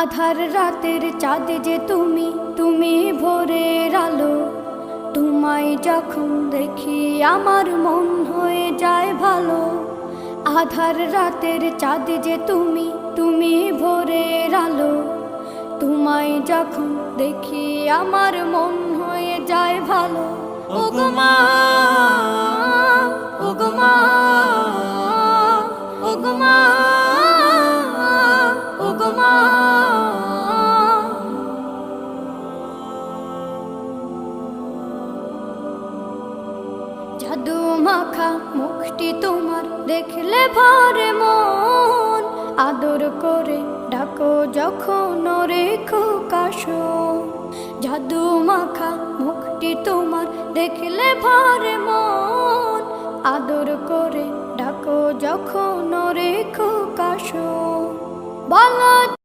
আধার রাতের চাঁদ যে তুমি, তুমি ভোরের আলো। তোমায় যখন দেখি আমার মন হয়ে যায় ভালো। আধার রাতের চাঁদ যে তুমি, তুমি ভোরের আলো। তোমায় যখন দেখি আমার মন হয়ে যায় ভালো। ওগো মা, ওগো মা, ওগো মা, ওগো মা। জাদু মাখা মুখটি তোমার দেখলে ভরে মন। আদর করে ডাকো যখন রেখো কাশন। জাদু মাখা মুখটি তোমার দেখলে ভরে মন। আদর করে ডাকো যখন রেখো কাশন। বলো